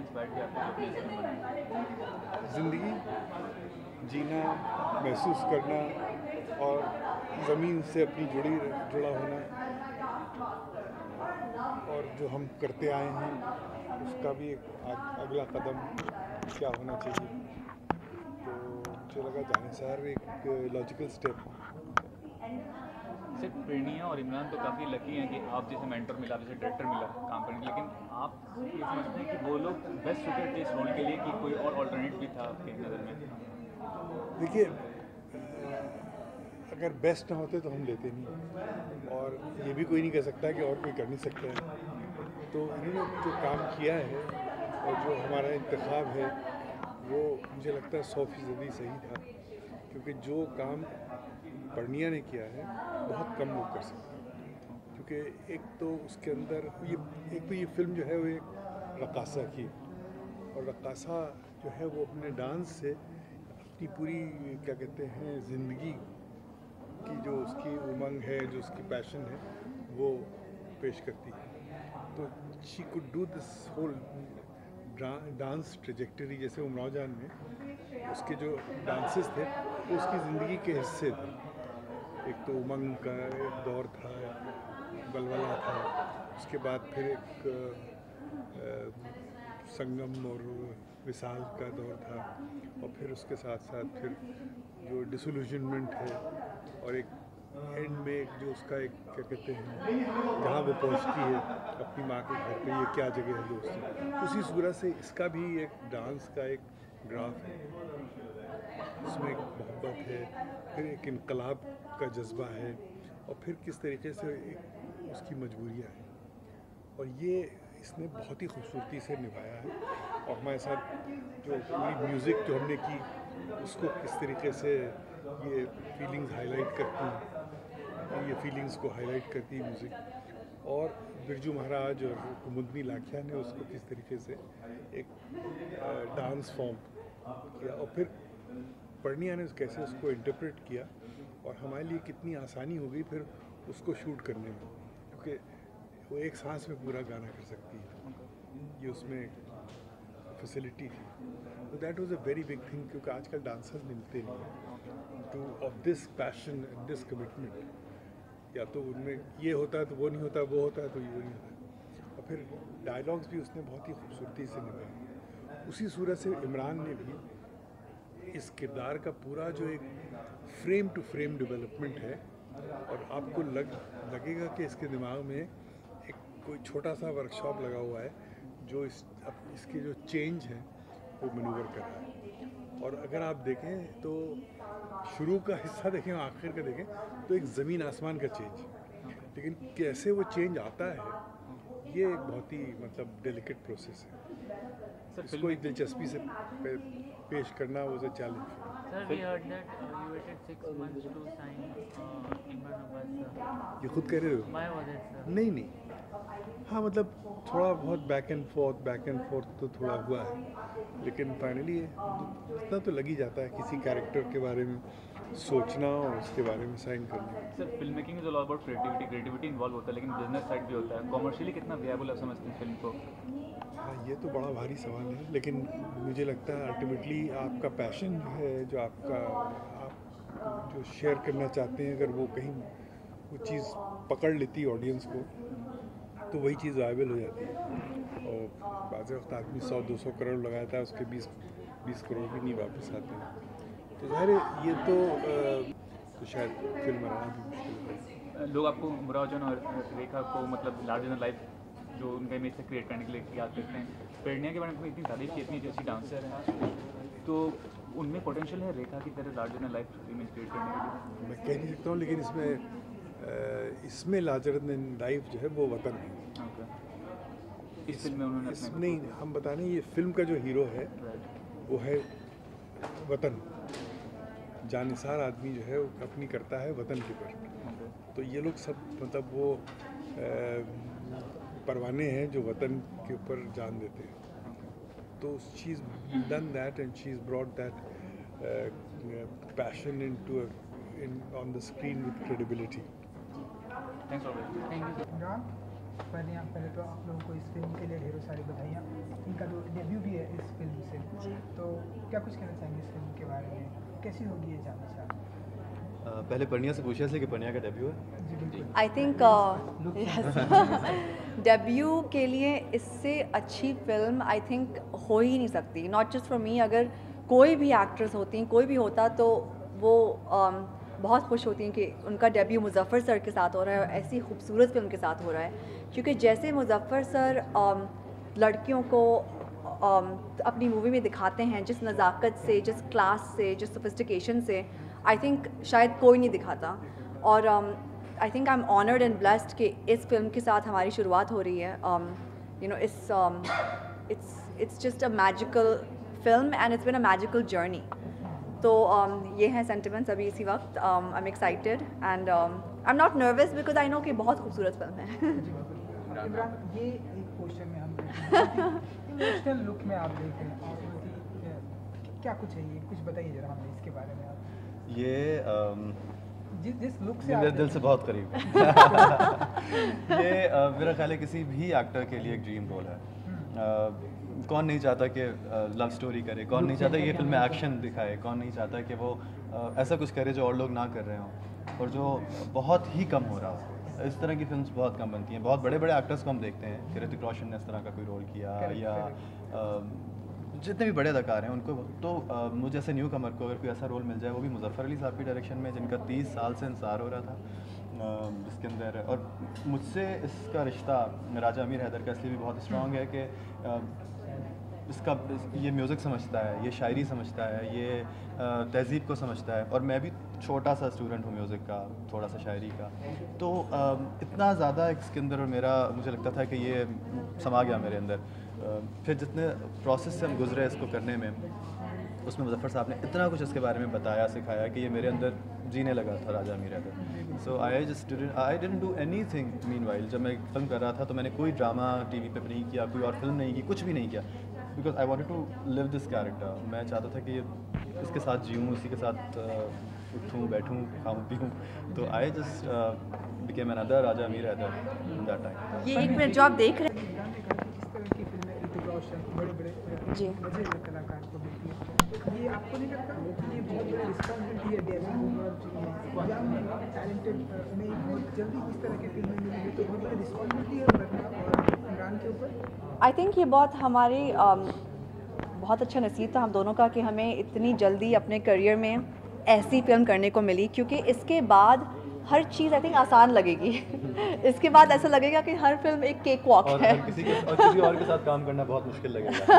Inspired किया आपको अपने इस फिल्म बनाने? ज़िंदगी जीना, महसूस करना और ज़मीन से अपनी जुड़ा होना, और जो हम करते आए हैं उसका भी एक अगला कदम क्या होना चाहिए। तो मुझे लगा जानिसार एक लॉजिकल स्टेप। सिर्फ प्रेरणा और इमरान तो काफ़ी लकी हैं कि आप जैसे मेंटर मिला, जैसे डायरेक्टर मिला काम करने, लेकिन आप ये समझते हैं कि वो लोग बेस्ट सुटेड थे इस रोल के लिए कि कोई और ऑल्टरनेट भी था आपकी नज़र में? देखिए, अगर बेस्ट ना होते तो हम लेते नहीं, और ये भी कोई नहीं कह सकता कि और कोई कर नहीं सकता है। तो इन्होंने जो काम किया है और जो हमारा इंतखाब है वो मुझे लगता है 100% सही था, क्योंकि जो काम पर्णिया ने किया है बहुत कम लोग कर सकते हैं। क्योंकि एक तो उसके अंदर ये फिल्म जो है वो एक रक़ासा की, और रक़ासा जो है वो अपने डांस से अपनी पूरी क्या कहते हैं ज़िंदगी की जो उसकी उमंग है, जो उसकी पैशन है, वो पेश करती है। तो she could do this whole dance trajectory, जैसे उमराव जान में उसके जो डांसेस थे वो उसकी ज़िंदगी के हिस्से थे। एक तो उमंग का एक दौर था, बलबला था, उसके बाद फिर एक संगम और विशाल का दौर था, और फिर उसके साथ साथ फिर जो डिसोल्यूशनमेंट है, और एक एंड में एक जो उसका एक क्या कहते हैं जहाँ वो पहुँचती है अपनी माँ के घर पे, ये क्या जगह है दोस्ती, उसी सूरत से इसका भी एक डांस का एक ग्राफ है। उसमें एक मोहब्बत है, फिर एक इनकलाब का जज्बा है, और फिर किस तरीके से एक उसकी मजबूरियाँ हैं, और ये इसने बहुत ही खूबसूरती से निभाया है। और हमारे साथ जो पूरी म्यूज़िक जो हमने की उसको किस तरीके से ये फीलिंग्स हाईलाइट करती हैं, ये फीलिंग्स को हाईलाइट करती है म्यूज़िक, और बिरजू महाराज और कुमुदनी लाखिया ने उसको किस तरीके से एक डांस फॉर्म किया, और फिर पर्णिया ने कैसे उसको इंटरप्रेट किया, और हमारे लिए कितनी आसानी हो गई फिर उसको शूट करने में, क्योंकि वो एक सांस में पूरा गाना कर सकती है, ये उसमें फैसिलिटी थी। तो that was a very big thing, क्योंकि आजकल डांसर्स मिलते नहीं two of this passion and this commitment. या तो उनमें ये होता है तो वो नहीं होता, वो होता है तो ये नहीं होता। और फिर डायलॉग्स भी उसने बहुत ही खूबसूरती से निभाए। उसी सूरत से इमरान ने भी इस किरदार का पूरा जो एक फ्रेम टू फ्रेम डेवलपमेंट है, और आपको लगेगा कि इसके दिमाग में एक कोई छोटा सा वर्कशॉप लगा हुआ है जो इसके जो चेंज हैं वो मैनूवर कर रहा है। और अगर आप देखें तो शुरू का हिस्सा देखें, आखिर का देखें, तो एक ज़मीन आसमान का चेंज, लेकिन कैसे वो चेंज आता है ये एक बहुत ही मतलब डेलिकेट प्रोसेस है। इसको एक दिलचस्पी से पेश करना वो challenge. Sir, we heard that you waited 6 months to sign Imran Abbas, sir. ये खुद कह रहे हो? Why was it, sir? नहीं, हाँ मतलब थोड़ा बहुत बैक एंड फोर्थ तो थोड़ा हुआ है, लेकिन फाइनली इतना तो लग ही जाता है किसी कैरेक्टर के बारे में सोचना और उसके बारे में साइन करना। Sir, film making is all about creativity involve होता है, लेकिन बिजनेस साइड भी होता है। कॉमर्शियली कितना विएबल आप समझते हैं फिल्म को? हाँ, ये तो बड़ा भारी सवाल है, लेकिन मुझे लगता है अल्टीमेटली आपका पैशन है, जो आप जो शेयर करना चाहते हैं, अगर वो कहीं वो चीज़ पकड़ लेती है ऑडियंस को, तो वही चीज़ वायबल हो जाती है। और बाज़ वक्त आदमी 100-200 करोड़ लगाता है, उसके 20 करोड़ भी नहीं वापस आते हैं। तो ज़ाहिर है ये तो शायद फिल्म बनाना भी मुश्किल है। लोग आपको मुमराव जान और रेखा को मतलब लार्जर देन लाइफ जो उनका इमेज से क्रिएट करने के लिए याद करते हैं। प्रेरणा के बारे में इतनी तारीफ की, इतनी अच्छी डांसर है, तो उनमें पोटेंशियल है रेखा की तरह larger than life image create करने के लिए? मैं कह नहीं सकता हूँ, लेकिन इसमें लार्जर देन लाइफ जो है वो वतन है। इस फिल्म में उन्होंने नहीं, हम बता रहे हैं ये फिल्म का जो हीरो है वो है वतन। जानिसार आदमी जो है वो अपनी करता है वतन के पर। तो ये लोग सब मतलब वो परवाने हैं जो वतन के ऊपर जान देते हैं। तो she is done that and she is brought that passion on the screen with credibility. Thanks for Thank you, sir. Imran, पहले तो आप लोगों को इस फिल्म के लिए ढेरों सारी बधाइयाँ। इनका जो डेब्यू भी है इस फिल्म से, तो क्या कुछ कहना चाहेंगे इस फिल्म के बारे में, कैसी होगी ये जानना चाहते हैं? पहले पन्निया से पूछिए कि पन्निया का डेब्यू है। जी बिल्कुल। आई थिंक डेब्यू के लिए इससे अच्छी फिल्म आई थिंक हो ही नहीं सकती, नॉट जस्ट फॉर मी। अगर कोई भी एक्ट्रेस होती, कोई भी होता तो वो बहुत खुश होती हैं कि उनका डेब्यू मुज़फ़्फ़र सर के साथ हो रहा है और ऐसी खूबसूरत फिल्म के साथ हो रहा है। क्योंकि जैसे मुज़फ़्फ़र सर लड़कियों को अपनी मूवी में दिखाते हैं, जिस नज़ाकत से, जिस क्लास से, जिस सोफिस्टिकेशन से, आई थिंक शायद कोई नहीं दिखाता। और I think I am honoured and blessed कि इस फिल्म के साथ हमारी शुरुआत हो रही है। You know it's just a magical film and it's been a magical journey. तो ये हैं सेंटिमेंट्स अभी इसी वक्त। I am excited and I am not nervous because I know कि बहुत खूबसूरत फिल्म है। इमरान, ये एक पोस्टर में हम इमोशनल लुक में आप देख रहे हैं और क्या कुछ है ये, कुछ बताइए जरा हमें इसके बारे में आप। ये जिस लुक से मेरे दिल से बहुत करीब है। ये मेरा ख्याल है किसी भी एक्टर के लिए एक ड्रीम रोल है। कौन नहीं चाहता कि लव स्टोरी करे, कौन नहीं चाहता कि ये फिल्म में एक्शन दिखाए, कौन नहीं चाहता कि वो ऐसा कुछ करे जो और लोग ना कर रहे हों और जो बहुत ही कम हो रहा हो। इस तरह की फिल्म्स बहुत कम बनती हैं। बहुत बड़े बड़े एक्टर्स को हम देखते हैं कि ऋतिक रोशन ने इस तरह का कोई रोल किया या जितने भी बड़े अदाकार हैं उनको, तो मुझे जैसे न्यू कमर को अगर कोई ऐसा रोल मिल जाए, वो भी मुज़फ़्फ़र अली साहब की डायरेक्शन में, जिनका 30 साल से इंतज़ार हो रहा था, जिसके अंदर और मुझसे इसका रिश्ता राजा अमीर हैदर का इसलिए भी बहुत स्ट्रॉन्ग है कि इसका ये म्यूज़िक समझता है, ये शायरी समझता है, ये तहज़ीब को समझता है और मैं भी छोटा सा स्टूडेंट हूँ म्यूज़िक का, थोड़ा सा शायरी का। तो इतना ज़्यादा इसके अंदर मेरा मुझे लगता था कि ये समा गया मेरे अंदर। फिर जितने प्रोसेस से हम गुजरे इसको करने में, उसमें मुज़फ़्फ़र साहब ने इतना कुछ इसके बारे में बताया, सिखाया कि ये मेरे अंदर जीने लगा था Raja Amir Haidar. So I didn't do anything meanwhile. जब मैं फिल्म कर रहा था तो मैंने कोई ड्रामा टीवी पे नहीं किया, कोई और फिल्म नहीं की, कुछ भी नहीं किया, because I wanted to live this character. मैं चाहता था कि इसके साथ जीऊँ, इसी के साथ उठूँ, बैठूँ, खाऊँ, पीऊँ। तो I just became another Raja Amir Haider in that time. ये एक मिनट जो आप देख रहे हैं, इस तरह की फिल्में ऋतिक रोशन बड़े जी। मजे कलाकार को मिलती है, ये आपको नहीं लगता कि ये बहुत बड़ी रिस्पॉन्सिबिलिटी है डेब्यू और यंग टैलेंटेड में बहुत जल्दी इस तरह की फिल्में मिलेंगी, तो बहुत बड़ी रिस्पॉन्सिबिलिटी है लगना और इमरान के ऊपर? आई थिंक ये बहुत हमारी बहुत अच्छा नसीब था हम दोनों का कि हमें इतनी जल्दी अपने करियर में ऐसी फिल्म करने को मिली, क्योंकि इसके बाद हर चीज़ आई थिंक आसान लगेगी। इसके बाद ऐसा लगेगा कि हर फिल्म एक केक वॉक और है। किसी और के साथ काम करना बहुत मुश्किल लगेगा।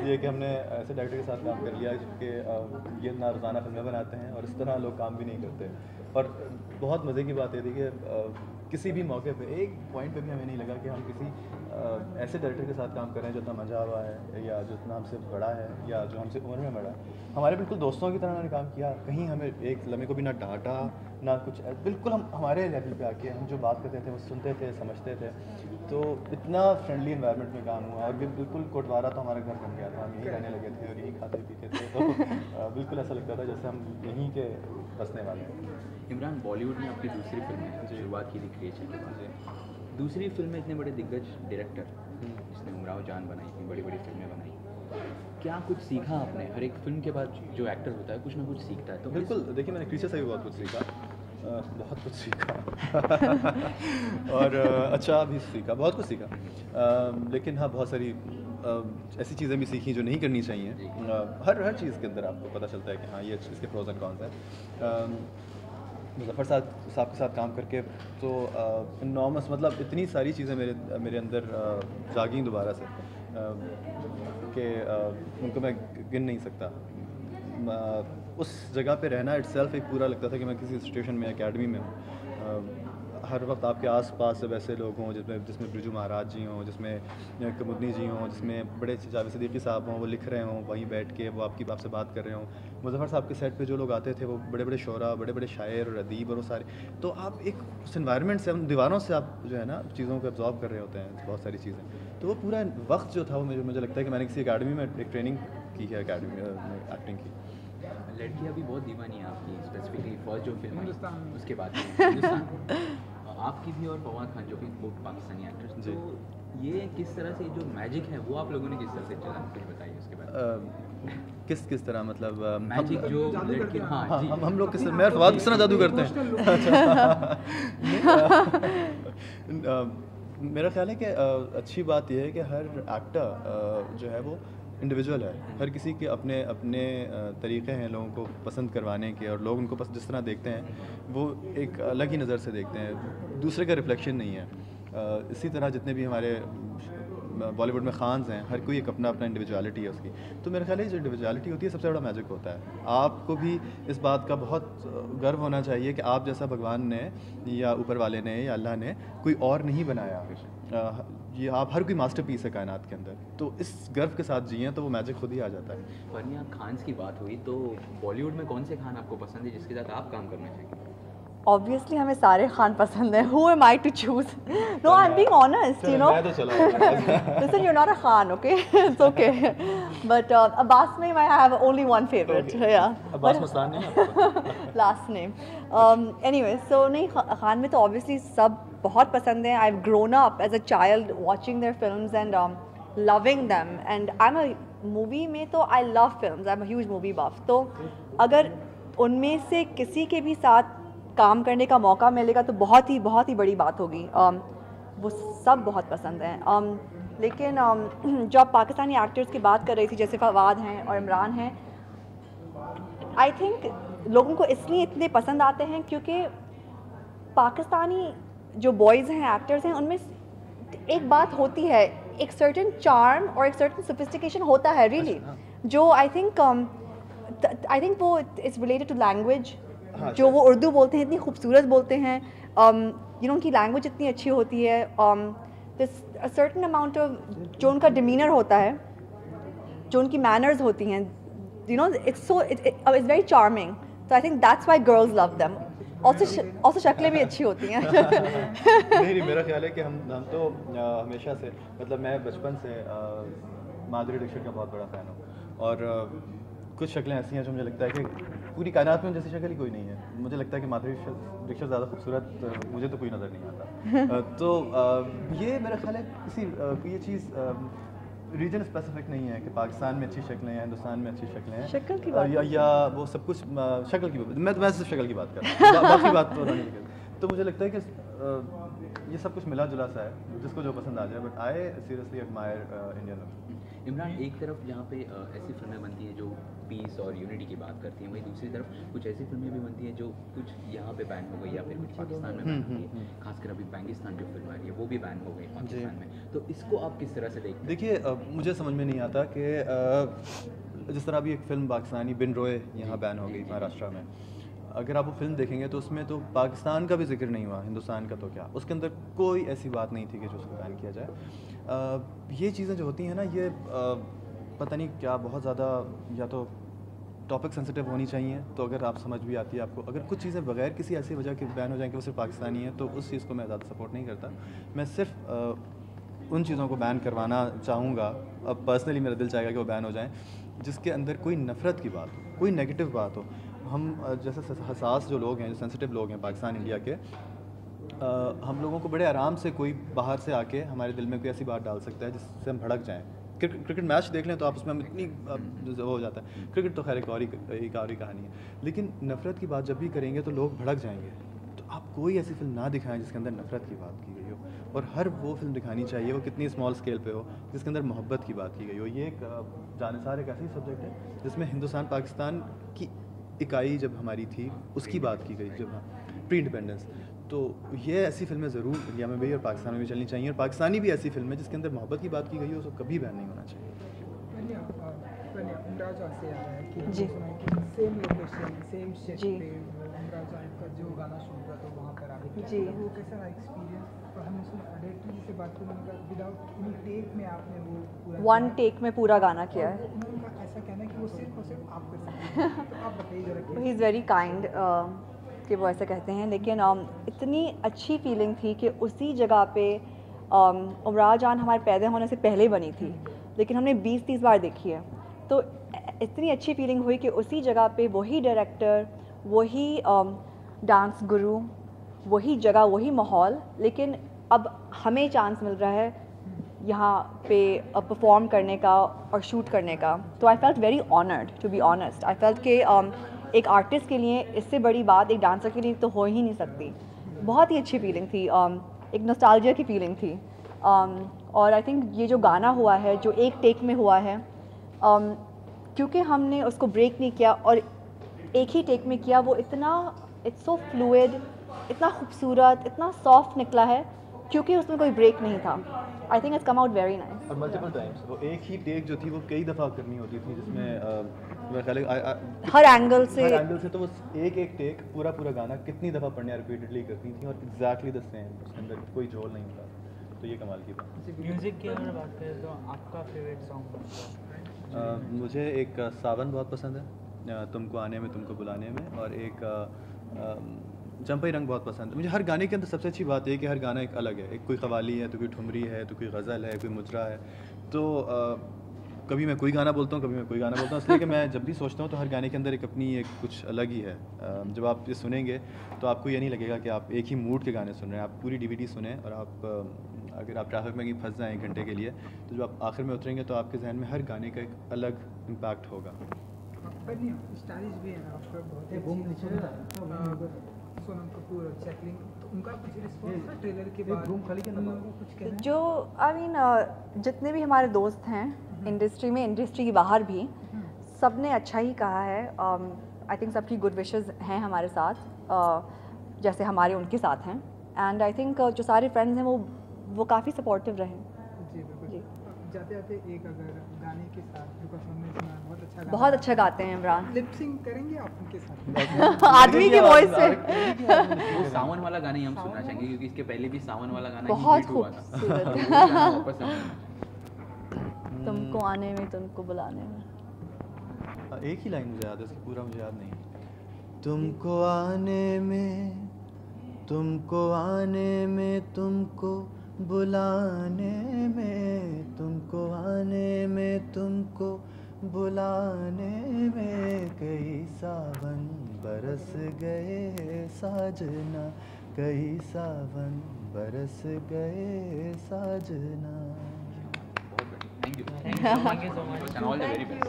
ये कि हमने ऐसे डायरेक्टर के साथ काम कर लिया कि ये ना रोज़ाना फिल्में बनाते हैं और इस तरह लोग काम भी नहीं करते। और बहुत मज़े की बात ये थी कि किसी भी मौके पे एक पॉइंट पे भी हमें नहीं लगा कि हम किसी ऐसे डायरेक्टर के साथ काम कर रहे हैं जो इतना मजा हुआ है या जो इतना हमसे बड़ा है या जो हमसे उम्र में बड़ा है। हमारे बिल्कुल दोस्तों की तरह उन्होंने काम किया, कहीं हमें एक लम्हे को भी ना डांटा ना कुछ, बिल्कुल हम हमारे लेवल पे आके हम जो बात करते थे वो सुनते थे, समझते थे। तो इतना फ्रेंडली इन्वायरमेंट में काम हुआ और बिल्कुल कोटवारा तो हमारा घर बन गया था, हम यहीं रहने लगे थे और यहीं खाते पीते थे। तो बिल्कुल ऐसा लगता था जैसे हम यहीं के बसने वाले हैं। इमरान, बॉलीवुड में आपकी दूसरी फिल्म है, शुरुआत की थी क्रिएशन के बाद। दूसरी फिल्म में इतने बड़े दिग्गज डायरेक्टर जिसने उमराव जान बनाई, इतनी बड़ी बड़ी फिल्में बनाई, क्या कुछ सीखा आपने? हर एक फिल्म के बाद जो एक्टर होता है कुछ ना कुछ सीखता है। तो बिल्कुल, देखिए मैंने क्रीचर से भी बहुत कुछ सीखा, बहुत कुछ सीखा और अच्छा भी सीखा, बहुत कुछ सीखा। लेकिन हाँ, बहुत सारी ऐसी चीज़ें भी सीखी जो नहीं करनी चाहिए। हर चीज़ के अंदर आपको पता चलता है कि हाँ ये इसके प्रोज एंड कॉन्स हैं। मुज़फ़्फ़र साहब के साथ काम करके तो इनॉर्मस, मतलब इतनी सारी चीज़ें मेरे अंदर जागी दोबारा से कि उनको मैं गिन नहीं सकता। उस जगह पे रहना इटसेल्फ एक पूरा लगता था कि मैं किसी सिचुएशन में, एकेडमी में हूँ। हर वक्त आपके आसपास जब ऐसे लोग हों जिसमें बिरजू महाराज जी हों, जिसमें कुमुदनी जी हों, जिसमें बड़े जावेद सिद्दीकी साहब हों, वो लिख रहे हों वहीं बैठ के, वो आपसे बात कर रहे हों। मुज़फ़्फ़र साहब के सेट पे जो लोग आते थे वो बड़े बड़े शोरा, बड़े बड़े शायर और अदीब और वो सारे, तो आप एक उस इन्वायरमेंट से, उन दीवारों से आप जो है ना चीज़ों को एब्जॉर्ब कर रहे होते हैं, बहुत सारी चीज़ें। तो वो पूरा वक्त जो था वो मुझे लगता है कि मैंने किसी अकेडमी में एक ट्रेनिंग की है, अकेडमी में एक्टिंग की। लड़कियाँ भी बहुत दीवानी है आपकी, स्पेसिफिकली फर्स्ट जो फिल्म आई हिंदुस्तान। उसके बाद हिंदुस्तान आपकी भी और फवाद खान जो कि बहुत पाकिस्तानी एक्टर्स। तो ये किस तरह से जो मैजिक है वो आप लोगों ने किस तरह से चला, कुछ बताइए उसके बाद। किस तरह मतलब मैजिक जो लड़के, हाँ जी, हम लोग किस मैं फवाद किस तरह जादू करते हैं। मेरा ख्याल है कि अच्छी बात यह है कि हर एक्टर जो है वो इंडिविजुअल है, हर किसी के अपने अपने तरीक़े हैं लोगों को पसंद करवाने के, और लोग उनको जिस तरह देखते हैं वो एक अलग ही नज़र से देखते हैं, दूसरे का रिफ्लेक्शन नहीं है। इसी तरह जितने भी हमारे बॉलीवुड में खान्स हैं, हर कोई एक अपना अपना इंडिविजुअलिटी है उसकी। तो मेरा ख्याल है जो इंडिविजुअलिटी होती है सबसे बड़ा मैजिक होता है। आपको भी इस बात का बहुत गर्व होना चाहिए कि आप जैसा भगवान ने या ऊपर वाले ने या अल्लाह ने कोई और नहीं बनाया। ये आप हर कोई मास्टरपीस है कायनात के अंदर, तो इस गर्व के साथ जिए तो वो मैजिक खुद ही आ जाता है। वरना खान्स की बात हुई तो बॉलीवुड में कौन से खान आपको पसंद है जिसके साथ आप काम करना चाहिए? Obviously हमें सारे खान पसंद हैं. Who am I to choose? No, I'm being honest, you know. Listen, you're not a Khan, okay? It's okay. But Abbas mein I have only one favorite. Okay. Yeah. Abbas Maslan नहीं last name. Anyway, so नहीं खान में तो obviously सब बहुत पसंद हैं. I've grown up as a child watching their films and loving them. And I'm a movie में तो I love films. I'm a huge movie buff. तो अगर उनमें से किसी के भी साथ काम करने का मौका मिलेगा तो बहुत ही बड़ी बात होगी. वो सब बहुत पसंद हैं. लेकिन जो आप पाकिस्तानी एक्टर्स की बात कर रही थी जैसे फवाद हैं और इमरान हैं, आई थिंक लोगों को इसलिए इतने पसंद आते हैं क्योंकि पाकिस्तानी जो बॉयज़ हैं एक्टर्स हैं उनमें एक बात होती है, एक सर्टेन चार्म और एक सर्टेन सोफिस्टिकेशन होता है रियली, जो आई थिंक वो इट्स रिलेटेड टू लैंग्वेज. जो वो उर्दू बोलते हैं इतनी खूबसूरत बोलते हैं, यू नो उनकी लैंग्वेज इतनी अच्छी होती है, दिस सर्टेन अमाउंट ऑफ जो उनका डिमीनर होता है, जो उनकी मैनर्स होती हैं, you know it's very charming. तो I think that's why girls love them. Also शक्लें भी अच्छी होती हैं. नहीं, मेरा ख्याल है कि हम तो हमेशा से, मतलब मैं बचपन से माधुरी दीक्षित का बहुत बड़ा फ़ैन हूँ, और कुछ शक्लें ऐसी हैं जो मुझे लगता है कि पूरी कायनात में जैसी शक्ल ही कोई नहीं है. मुझे लगता है कि माधुरी दीक्षित ज़्यादा खूबसूरत मुझे तो कोई नज़र नहीं आता. तो ये मेरा ख्याल है ये चीज़ रीजन स्पेसिफिक नहीं है कि पाकिस्तान में अच्छी शक्लें हैं, हिंदुस्तान में अच्छी शक्लें हैं, शक्ल की बात या वो सब कुछ शक्ल की, मैं सिर्फ शक्ल की बात कर रहा हूँ, बाकी बात तो नहीं कर. तो मुझे लगता है कि ये सब कुछ मिला जुला सा है, जिसको जो पसंद आ जाए. But I seriously admire Indian look. Imran, एक तरफ जहाँ पे ऐसी फिल्में बनती हैं जो पीस और यूनिटी की बात करती हैं, वहीं दूसरी तरफ कुछ ऐसी फिल्में भी बनती हैं जो कुछ यहाँ पे बैन हो गई या फिर कुछ पाकिस्तान में बैन हो गई. खासकर अभी पाकिस्तान जो फिल्म आ रही है वो भी बैन हो गई पाकिस्तान में. तो इसको आप किस तरह से देखते हैं? देखिए, मुझे समझ में नहीं आता कि जिस तरह अभी एक फ़िल्म पाकिस्तानी बिन रोए यहाँ बैन हो गई महाराष्ट्र में. अगर आप वो फिल्म देखेंगे तो उसमें तो पाकिस्तान का भी जिक्र नहीं हुआ, हिंदुस्तान का तो क्या, उसके अंदर कोई ऐसी बात नहीं थी कि जो उसको बैन किया जाए. ये चीज़ें जो होती हैं ना, ये पता नहीं क्या बहुत ज़्यादा, या तो टॉपिक सेंसिटिव होनी चाहिए, तो अगर आप समझ भी आती है आपको, अगर कुछ चीज़ें बगैर किसी ऐसी वजह के बैन हो जाएँ कि वो सिर्फ पाकिस्तानी है, तो उस चीज़ को मैं ज़्यादा सपोर्ट नहीं करता. मैं सिर्फ उन चीज़ों को बैन करवाना चाहूँगा, अब पर्सनली मेरा दिल चाहेगा कि वो बैन हो जाएँ जिसके अंदर कोई नफ़रत की बात हो, कोई नेगेटिव बात हो. हम जैसे हसास जो लोग हैं, जो सेंसिटिव लोग हैं पाकिस्तान इंडिया के, हम लोगों को बड़े आराम से कोई बाहर से आके हमारे दिल में कोई ऐसी बात डाल सकता है जिससे हम भड़क जाएं. क्रिकेट मैच देख लें तो आप उसमें हम इतनी हो जाता है. क्रिकेट तो खैर एक और ही कहानी है, लेकिन नफ़रत की बात जब भी करेंगे तो लोग भड़क जाएंगे. तो आप कोई ऐसी फिल्म ना दिखाएं जिसके अंदर नफ़रत की बात की गई हो, और हर वो फिल्म दिखानी चाहिए वो कितनी स्मॉल स्केल पे हो जिसके अंदर मोहब्बत की बात की गई हो. ये एक जानिसार एक ऐसी सब्जेक्ट है जिसमें हिंदुस्तान पाकिस्तान की इकाई जब हमारी थी उसकी बात की गई, जब प्री इंडिपेंडेंस. तो ये ऐसी फिल्में ज़रूर इंडिया में भी और पाकिस्तान में भी चलनी चाहिए, और पाकिस्तानी भी ऐसी फिल्में जिसके अंदर मोहब्बत की बात की गई हो उसको कभी बैन नहीं होना चाहिए. जी सेम लोकेशन सेम सेट पे इमरान साहब का जो गाना शूट हुआ तो वहाँ पर आ गए जी. वो कैसा रहा एक्सपीरियंस? और हमने सुना डायरेक्टर से बात करूँगा विदाउट एनी टेक में आपने वो पूरा वन टेक में पूरा गाना किया है. उनका ऐसा कहना है कि वो सिर्फ और सिर्फ आप कर सकते हैं. तो आप बताइए जरा. ही इज़ वेरी काइंड कि वो ऐसा कहते हैं, लेकिन इतनी अच्छी फीलिंग थी कि उसी जगह पे उमराव जान हमारे पैदा होने से पहले बनी थी, लेकिन हमने 20-30 बार देखी है. तो इतनी अच्छी फीलिंग हुई कि उसी जगह पे वही डायरेक्टर, वही डांस गुरु, वही जगह, वही माहौल, लेकिन अब हमें चांस मिल रहा है यहाँ पे परफॉर्म करने का और शूट करने का, तो I felt very honoured to be honest. I felt कि एक आर्टिस्ट के लिए इससे बड़ी बात एक डांसर के लिए तो हो ही नहीं सकती। बहुत ही अच्छी फीलिंग थी, एक नॉस्टैल्जिया की फीलिंग थी। और आई थिंक ये जो गाना हुआ है, जो एक टेक में हुआ है, क्योंकि हमने उसको ब्रेक नहीं किया और एक ही टेक में किया, वो इतना इट्स सो फ्लूइड, इतना खूबसूरत, इतना सॉफ्ट निकला है क्योंकि उसमें कोई ब्रेक नहीं था। I think it's come out very nice. और मल्टीपल टाइम्स वो एक ही टेक जो थी वो कई दफ़ा करनी होती थी, जिसमें मेरा ख्याल है हर एंगल से तो वो एक टेक पूरा गाना कितनी दफ़ा पढ़ने रिपीटेडली करती थी और एग्जैक्टली द सेम, उसके अंदर कोई झोल नहीं था। तो ये कमाल की बात। म्यूज़िक की अगर बात करें तो आपका फेवरेट सॉन्ग? मुझे एक सावन बहुत पसंद है, तुमको आने में तुमको बुलाने में, और एक चंपई रंग बहुत पसंद है मुझे। हर गाने के अंदर सबसे अच्छी बात है कि हर गाना एक अलग है, एक कोई कवाली है तो कोई ठुमरी है तो कोई गज़ल है, कोई मुजरा है। तो कभी मैं कोई गाना बोलता हूँ, कभी मैं कोई गाना बोलता हूँ, इसलिए कि मैं जब भी सोचता हूँ तो हर गाने के अंदर एक अपनी एक कुछ अलग ही है। जब आप ये सुनेंगे तो आपको ये नहीं लगेगा कि आप एक ही मूड के गाने सुन रहे हैं। आप पूरी DVD सुने और आप अगर आप ट्रैफिक में कहीं फंस जाएँ 1 घंटे के लिए, तो जब आप आखिर में उतरेंगे तो आपके जहन में हर गाने का एक अलग इम्पैक्ट होगा। स्टाइलिश भी है ना आपका, बहुत सोनम कपूर और जैकलीन, तो उनका कुछ रिस्पॉन्स था ट्रेलर के बाद? कुछ कहना जो आई मीन जितने भी हमारे दोस्त हैं इंडस्ट्री में, इंडस्ट्री के बाहर भी, सब ने अच्छा ही कहा है। आई थिंक सबकी गुड विशेस हैं हमारे साथ, जैसे हमारे उनके साथ हैं। एंड आई थिंक जो सारे फ्रेंड्स हैं वो काफ़ी सपोर्टिव रहे। जी बिल्कुल। जाते जाते एक अगर गाने के साथ जो परफॉर्मेंस में बहुत अच्छा गाते हैं इमरान। लिप सिंक करेंगे आप उनके साथ? आदमी की वॉइस से। वो सावन वाला गाना ही हम सुनना चाहेंगे क्योंकि इसके पहले भी सावन वाला गाना बहुत ही हिट हुआ था। खूबसूरत। वापस तुमको आने में तुमको बुलाने में। एक ही लाइन मुझे याद है, इसकी पूरा मुझे याद नहीं। तुमको आने में तुमको आने में तुमको बुलाने में, तुमको आने में तुमको बुलाने में, कई सावन बरस गए साजना, कई सावन बरस गए साजना। Thank you. Thank you so much. And all the very best.